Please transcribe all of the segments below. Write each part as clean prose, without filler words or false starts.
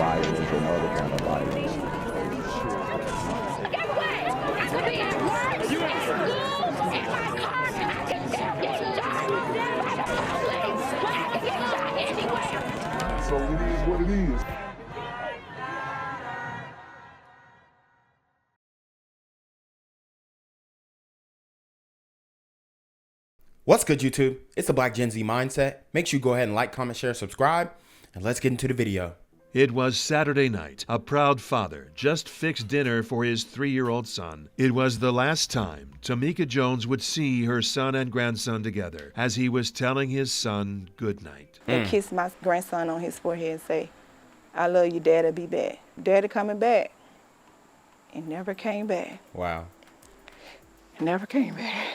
violence and other kind of violence. Guess what? I could be at work, at school, in my car, and I can still get shot by the police. But I can get shot anywhere. So it is what it is. What's good, YouTube? It's the Black Gen Z Mindset. Make sure you go ahead and like, comment, share, subscribe, and let's get into the video. It was Saturday night. A proud father just fixed dinner for his 3-year-old son. It was the last time Tamika Jones would see her son and grandson together as he was telling his son goodnight. I kissed my grandson on his forehead and say, "I love you, Daddy, be back." Daddy coming back. He never came back. Wow. He never came back.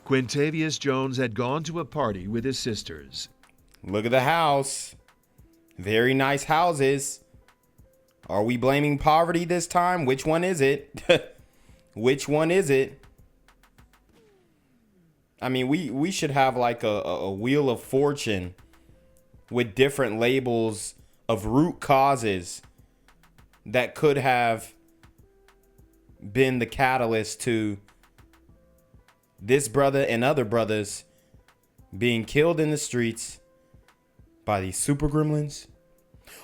Quintavious Jones had gone to a party with his sisters. Look at the house. Very nice houses. Are we blaming poverty this time? Which one is it? Which one is it? I mean, we should have like a wheel of fortune with different labels of root causes that could have been the catalyst to this brother and other brothers being killed in the streets by these super gremlins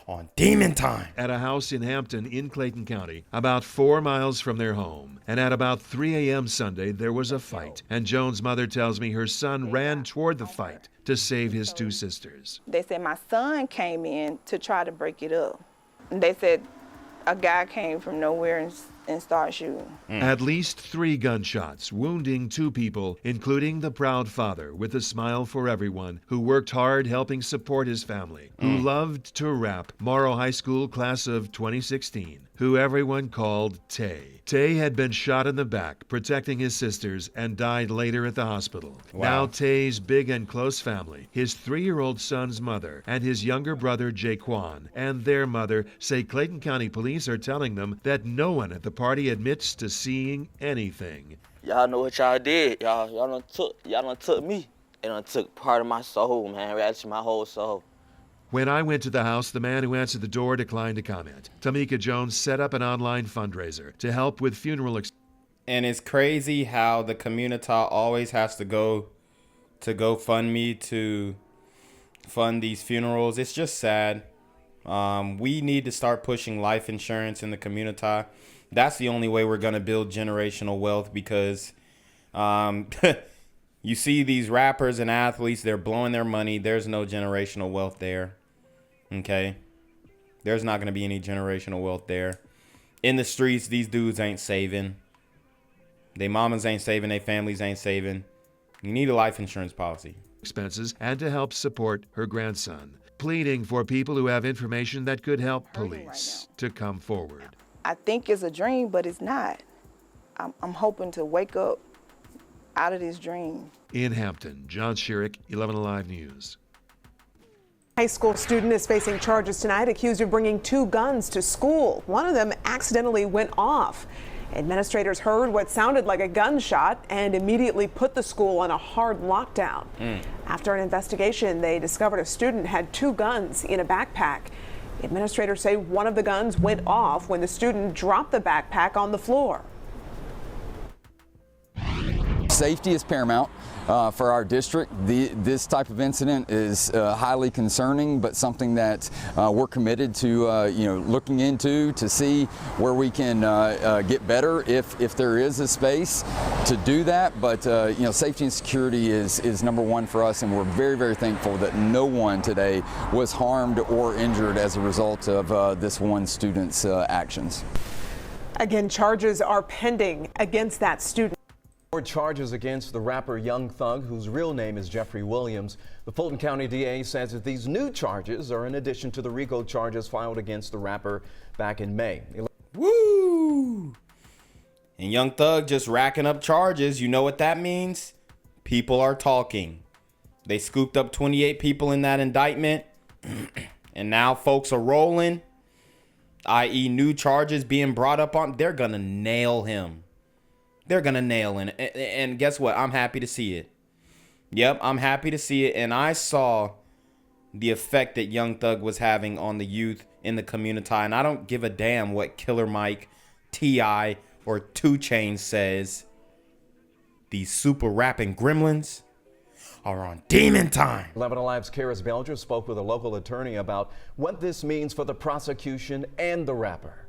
on Demon Time. At a house in Hampton in Clayton County, about 4 miles from their home. And at about 3 a.m. Sunday, there was a fight. And Jones' mother tells me her son ran toward the fight to save his 2 sisters. They said my son came in to try to break it up. And they said a guy came from nowhere and started shooting. At least 3 gunshots, wounding 2 people, including the proud father with a smile for everyone who worked hard helping support his family, who loved to rap, Morrow High School class of 2016, who everyone called Tay. Tay had been shot in the back, protecting his sisters, and died later at the hospital. Wow. Now Tay's big and close family, his 3-year-old son's mother, and his younger brother Jaquan, and their mother say Clayton County police are telling them that no one at the party admits to seeing anything. Y'all know what y'all did. Y'all done took me. It done took part of my soul, man. Actually, my whole soul. When I went to the house, the man who answered the door declined to comment. Tamika Jones set up an online fundraiser to help with funeral And it's crazy how the community always has to go to GoFundMe to fund these funerals. It's just sad. We need to start pushing life insurance in the community. That's the only way we're going to build generational wealth, because you see these rappers and athletes, they're blowing their money. There's no generational wealth there. Okay? There's not going to be any generational wealth there. In the streets, these dudes ain't saving. They mamas ain't saving. They families ain't saving. You need a life insurance policy. Expenses and to help support her grandson, pleading for people who have information that could help police to come forward. I think it's a dream, but it's not. I'm hoping to wake up out of this dream. In Hampton, John Sherrick, 11 Alive News. High school student is facing charges tonight, accused of bringing 2 guns to school. One of them accidentally went off. Administrators heard what sounded like a gunshot and immediately put the school on a hard lockdown. After an investigation, they discovered a student had 2 guns in a backpack. Administrators say one of the guns went off when the student dropped the backpack on the floor. Safety is paramount for our district. This type of incident is highly concerning, but something that we're committed to looking into to see where we can get better if there is a space to do that. But safety and security is number one for us, and we're very, very thankful that no one today was harmed or injured as a result of this one student's actions. Again, charges are pending against that student. More charges against the rapper Young Thug, whose real name is Jeffrey Williams. The Fulton County DA says that these new charges are in addition to the RICO charges filed against the rapper back in May. Woo! And Young Thug just racking up charges. You know what that means? People are talking. They scooped up 28 people in that indictment. And now folks are rolling, i.e. new charges being brought up on. They're going to nail him. They're going to nail him. And guess what? I'm happy to see it. Yep, I'm happy to see it. And I saw the effect that Young Thug was having on the youth in the community. And I don't give a damn what Killer Mike, T.I., or 2 Chainz says. These super rapping gremlins are on demon time. 11 Alive's Karis Belger spoke with a local attorney about what this means for the prosecution and the rapper.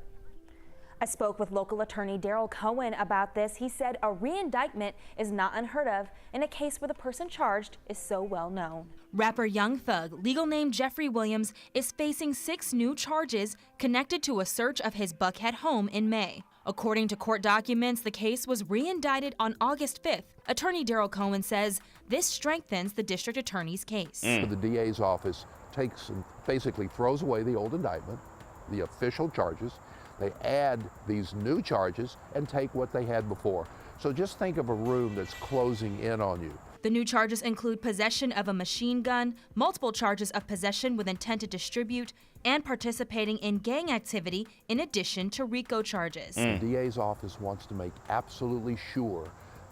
I spoke with local attorney Daryl Cohen about this. He said a re-indictment is not unheard of in a case where the person charged is so well known. Rapper Young Thug, legal name Jeffrey Williams, is facing 6 new charges connected to a search of his Buckhead home in May. According to court documents, the case was re-indicted on August 5th. Attorney Daryl Cohen says this strengthens the district attorney's case. The DA's office takes and basically throws away the old indictment, the official charges. They add these new charges and take what they had before. So just think of a room that's closing in on you. The new charges include possession of a machine gun, multiple charges of possession with intent to distribute, and participating in gang activity in addition to RICO charges. The DA's office wants to make absolutely sure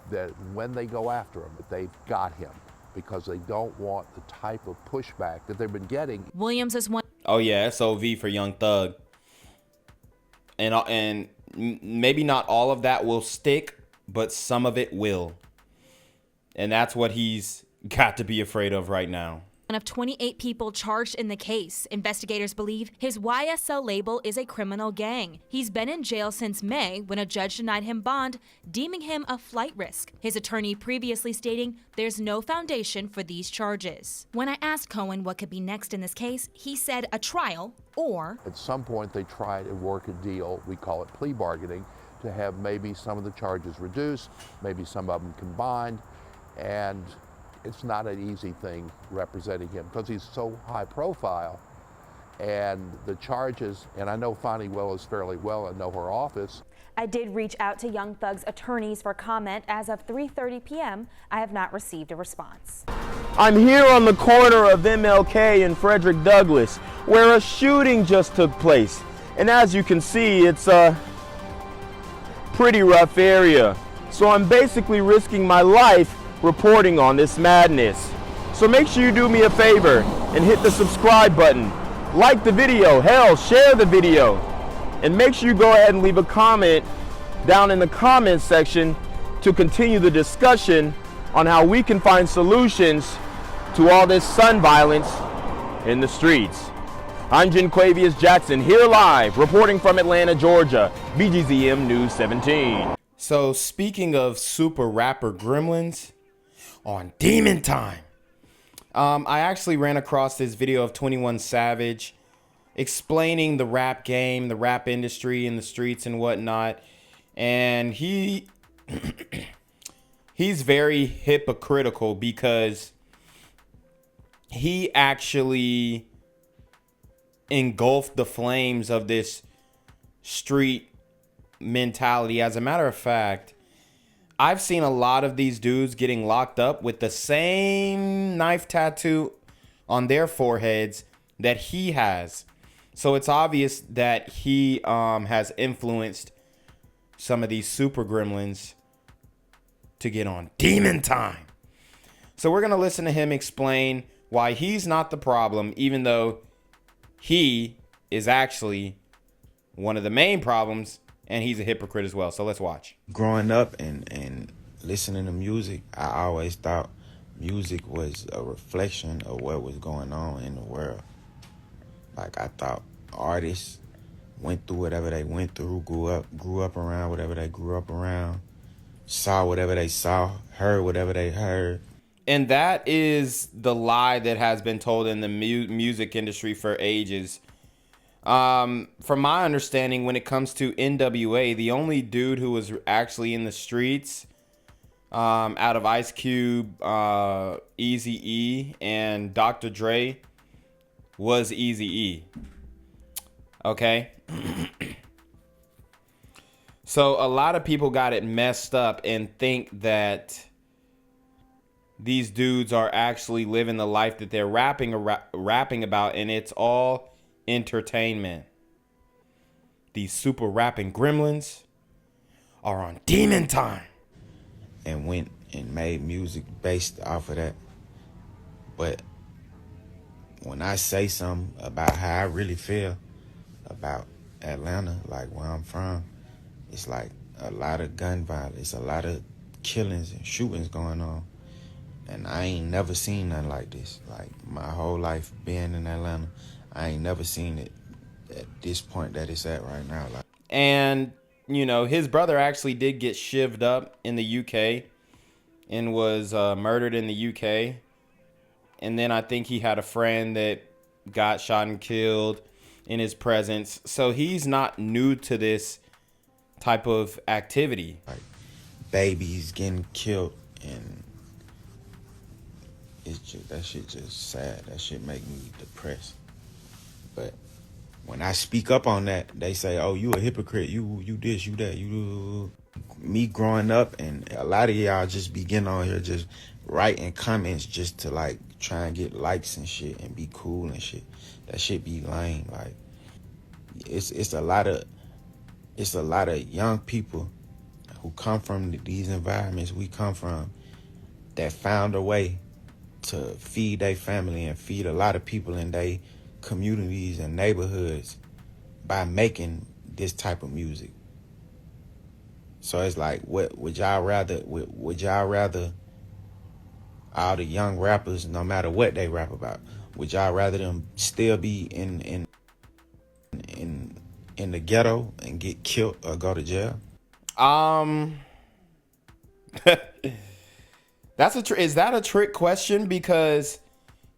that when they go after him, that they've got him, because they don't want the type of pushback that they've been getting. Williams is one. Oh yeah, SOV for Young Thug. And maybe not all of that will stick, but some of it will. And that's what he's got to be afraid of right now. One of 28 people charged in the case. Investigators believe his YSL label is a criminal gang. He's been in jail since May when a judge denied him bond, deeming him a flight risk. His attorney previously stating there's no foundation for these charges. When I asked Cohen what could be next in this case, he said a trial or... At some point they try to work a deal, we call it plea bargaining, to have maybe some of the charges reduced, maybe some of them combined, and it's not an easy thing representing him because he's so high profile, and the charges, and I know Fonnie Willis fairly well and know her office. I did reach out to Young Thug's attorneys for comment. As of 3:30 p.m., I have not received a response. I'm here on the corner of MLK and Frederick Douglass, where a shooting just took place. And as you can see, it's a pretty rough area. So I'm basically risking my life reporting on this madness. So make sure you do me a favor and hit the subscribe button. Like the video, hell, share the video. And make sure you go ahead and leave a comment down in the comments section to continue the discussion on how we can find solutions to all this son violence in the streets. I'm Janquavius Jackson, here live, reporting from Atlanta, Georgia, BGZM News 17. So speaking of super rapper gremlins, on Demon Time, I actually ran across this video of 21 Savage explaining the rap game, the rap industry in the streets and whatnot. And he's very hypocritical because he actually engulfed the flames of this street mentality. As a matter of fact, I've seen a lot of these dudes getting locked up with the same knife tattoo on their foreheads that he has. So it's obvious that he has influenced some of these super gremlins to get on Demon Time. So we're going to listen to him explain why he's not the problem, even though he is actually one of the main problems. And he's a hypocrite as well. So let's watch. Growing up and listening to music, I always thought music was a reflection of what was going on in the world. Like, I thought artists went through whatever they went through, grew up around whatever they grew up around, saw whatever they saw, heard whatever they heard. And that is the lie that has been told in the music industry for ages. From my understanding, when it comes to NWA, the only dude who was actually in the streets, out of Ice Cube, Eazy-E, and Dr. Dre, was Eazy-E. Okay? So a lot of people got it messed up and think that these dudes are actually living the life that they're rapping about, and it's all entertainment. These super rapping gremlins are on Demon Time. And went and made music based off of that. But when I say something about how I really feel about Atlanta, like where I'm from, it's like a lot of gun violence, a lot of killings and shootings going on. And I ain't never seen nothing like this. Like, my whole life being in Atlanta, I ain't never seen it at this point that it's at right now. Like, And, you know, his brother actually did get shivved up in the UK and was murdered in the UK. And then I think he had a friend that got shot and killed in his presence. So he's not new to this type of activity. Like, babies getting killed, and it's just, that shit just sad. That shit make me depressed. But when I speak up on that, they say, "Oh, you a hypocrite. You this, you that, you." Me growing up, and a lot of y'all just be getting on here just writing comments just to like try and get likes and shit and be cool and shit. That shit be lame. Like, it's a lot of young people who come from these environments we come from that found a way to feed their family and feed a lot of people in their communities and neighborhoods by making this type of music. So it's like, what would y'all rather? Would y'all rather all the young rappers, no matter what they rap about, would y'all rather them still be in the ghetto and get killed or go to jail? Is that a trick question? Because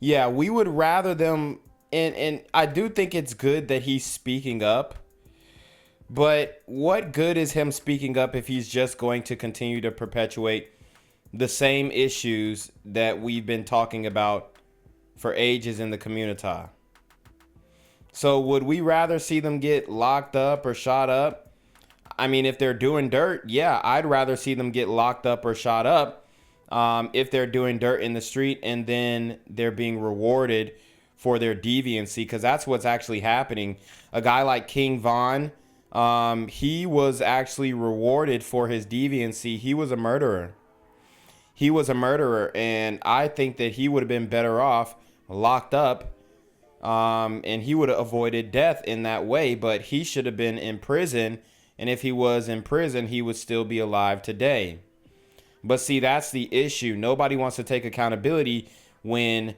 yeah, we would rather them, and I do think it's good that he's speaking up. But what good is him speaking up if he's just going to continue to perpetuate the same issues that we've been talking about for ages in the community? So would we rather see them get locked up or shot up? I mean, if they're doing dirt, yeah, I'd rather see them get locked up or shot up if they're doing dirt in the street and then they're being rewarded for their deviancy, because that's what's actually happening. A guy like King Von, he was actually rewarded for his deviancy. He was a murderer. And I think that he would have been better off locked up, and he would have avoided death in that way, but he should have been in prison. And if he was in prison, he would still be alive today. But see, that's the issue. Nobody wants to take accountability when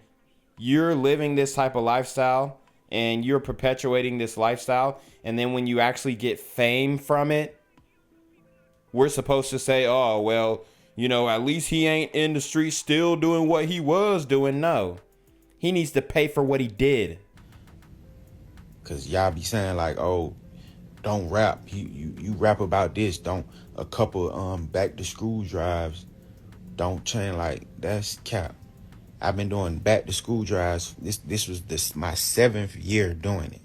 you're living this type of lifestyle and you're perpetuating this lifestyle. And then when you actually get fame from it, we're supposed to say, oh, well, you know, at least he ain't in the street still doing what he was doing. No, he needs to pay for what he did. Cause y'all be saying like, oh, don't rap. You rap about this. Don't a couple back to school drives. Don't change. Like, that's cap. I've been doing back to school drives. This was my 7th year doing it.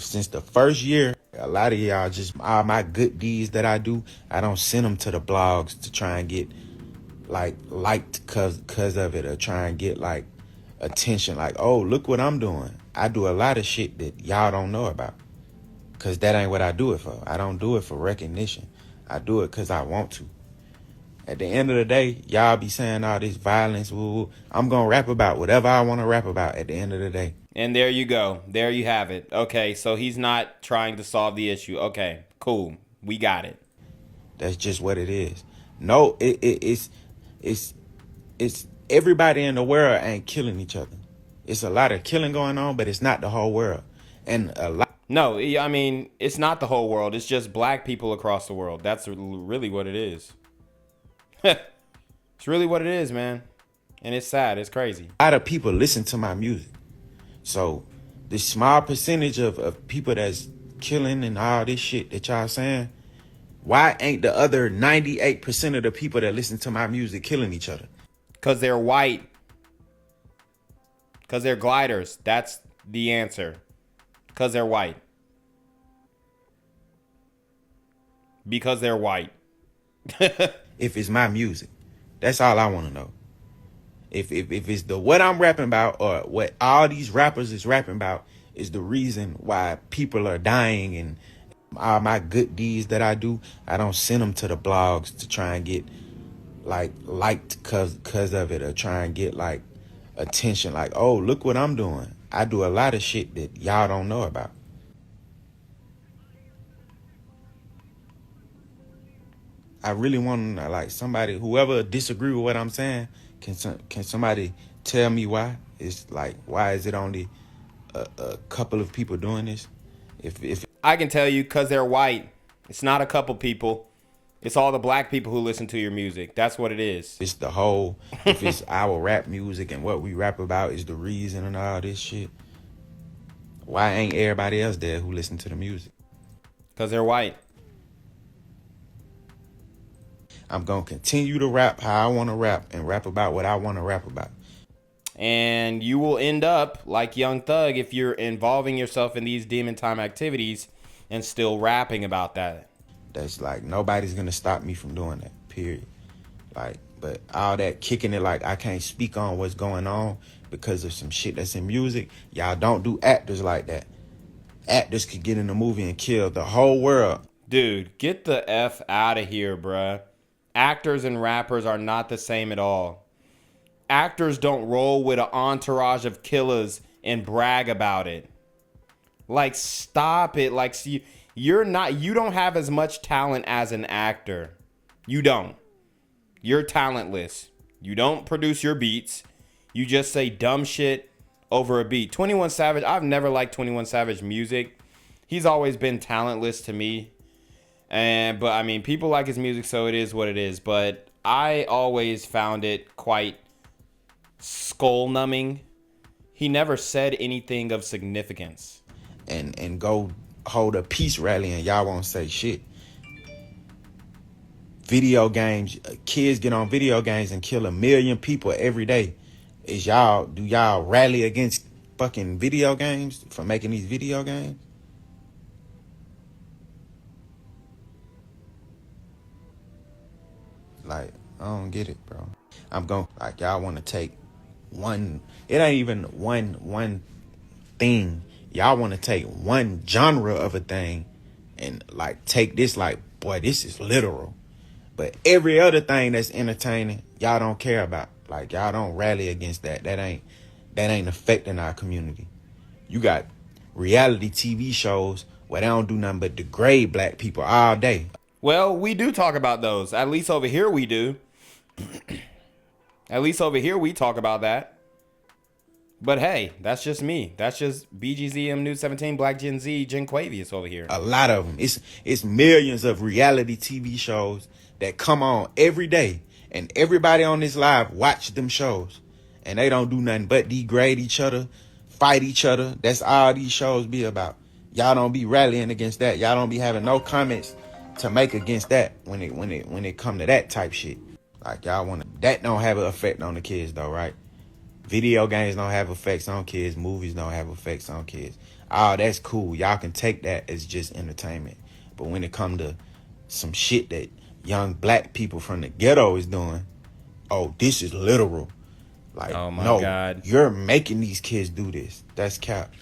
Since the first year, a lot of y'all just, all my good deeds that I do, I don't send them to the blogs to try and get like liked cause of it, or try and get like attention. Like, oh, look what I'm doing. I do a lot of shit that y'all don't know about. Cause that ain't what I do it for. I don't do it for recognition. I do it cause I want to. At the end of the day, y'all be saying all this violence. Woo. I'm gonna rap about whatever I want to rap about at the end of the day. And there you go. There you have it. Okay, so he's not trying to solve the issue. Okay, cool. We got it. That's just what it is. No, it's everybody in the world ain't killing each other. It's a lot of killing going on, but it's not the whole world. And a lot. No, I mean, it's not the whole world. It's just black people across the world. That's really what it is. It's really what it is, man. And it's sad. It's crazy. A lot of people listen to my music. So the small percentage of people that's killing and all this shit that y'all saying, why ain't the other 98% of the people that listen to my music killing each other? Because they're white. Because they're gliders. That's the answer. Because they're white. Because they're white. If it's my music, that's all I want to know. If it's the what I'm rapping about or what all these rappers is rapping about is the reason why people are dying, and all my good deeds that I do, I don't send them to the blogs to try and get like liked cause of it, or try and get like attention, like, oh, look what I'm doing. I do a lot of shit that y'all don't know about. I really want to, like, somebody, whoever disagree with what I'm saying, can somebody tell me why? It's like, why is it only a couple of people doing this? If I can tell you, because they're white. It's not a couple people. It's all the black people who listen to your music. That's what it is. It's the whole, if it's our rap music and what we rap about is the reason and all this shit, why ain't everybody else there who listen to the music? Because they're white. I'm going to continue to rap how I want to rap and rap about what I want to rap about. And you will end up like Young Thug if you're involving yourself in these demon time activities and still rapping about that. That's like, nobody's going to stop me from doing that, period. Like, but all that kicking it like I can't speak on what's going on because of some shit that's in music. Y'all don't do actors like that. Actors could get in a movie and kill the whole world. Dude, get the F out of here, bruh. Actors and rappers are not the same at all. Actors don't roll with an entourage of killers and brag about it. Like, stop it. Like, see, you don't have as much talent as an actor. You don't. You're talentless. You don't produce your beats. You just say dumb shit over a beat. 21 Savage, I've never liked 21 Savage music. He's always been talentless to me. But I mean, people like his music, so it is what it is. But I always found it quite skull numbing. He never said anything of significance. And go hold a peace rally and y'all won't say shit. Video games, kids get on video games and kill 1 million people every day. Do y'all rally against fucking video games for making these video games? Like, I don't get it, bro. Like, y'all want to take one, it ain't even one thing. Y'all want to take one genre of a thing and, like, take this like, boy, this is literal. But every other thing that's entertaining, y'all don't care about. Like, y'all don't rally against that. That ain't affecting our community. You got reality TV shows where they don't do nothing but degrade black people all day. Well, we do talk about those. At least over here we do. At least over here we talk about that. But hey, that's just me. That's just BGZM News 17, Black Gen Z, Jen Quavius over here. A lot of them. It's millions of reality TV shows that come on every day. And everybody on this live watch them shows. And they don't do nothing but degrade each other, fight each other. That's all these shows be about. Y'all don't be rallying against that. Y'all don't be having no comments to make against that when it come to that type shit. Like, y'all that don't have an effect on the kids though, right? Video games don't have effects on kids. Movies don't have effects on kids. Oh, that's cool. Y'all can take that as just entertainment. But when it come to some shit that young black people from the ghetto is doing, oh, this is literal. Like, oh my God. You're making these kids do this. That's cap.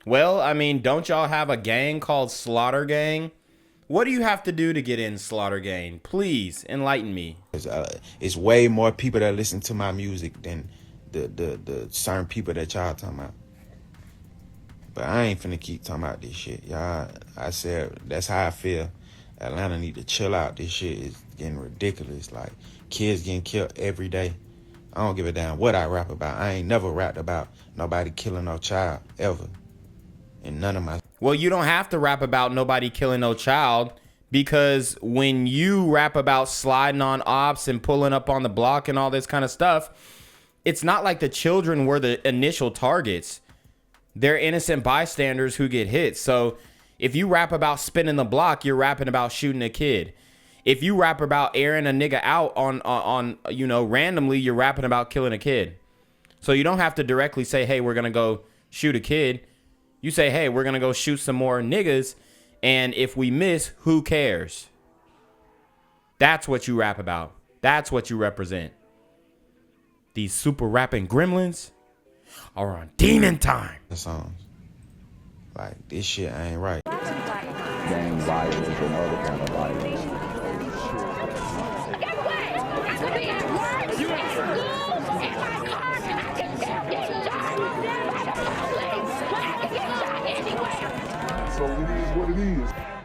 Well, I mean, don't y'all have a gang called Slaughter Gang? What do you have to do to get in Slaughter Gang? Please enlighten me. It's way more people that listen to my music than the certain people that y'all talking about. But I ain't finna keep talking about this shit. Y'all, I said, that's how I feel. Atlanta need to chill out. This shit is getting ridiculous. Like, kids getting killed every day. I don't give a damn what I rap about. I ain't never rapped about nobody killing no child, ever. And none of my... Well, you don't have to rap about nobody killing no child, because when you rap about sliding on ops and pulling up on the block and all this kind of stuff, it's not like the children were the initial targets. They're innocent bystanders who get hit. So if you rap about spinning the block, you're rapping about shooting a kid. If you rap about airing a nigga out on you know, randomly, you're rapping about killing a kid. So you don't have to directly say, hey, we're going to go shoot a kid. You say, hey, we're going to go shoot some more niggas. And if we miss, who cares? That's what you rap about. That's what you represent. These super rapping gremlins are on demon time. The songs. Like, this shit ain't right. Gang violence and other kind of violence. Guess what? I could be at work, at school, in my car, and I So it is what it is.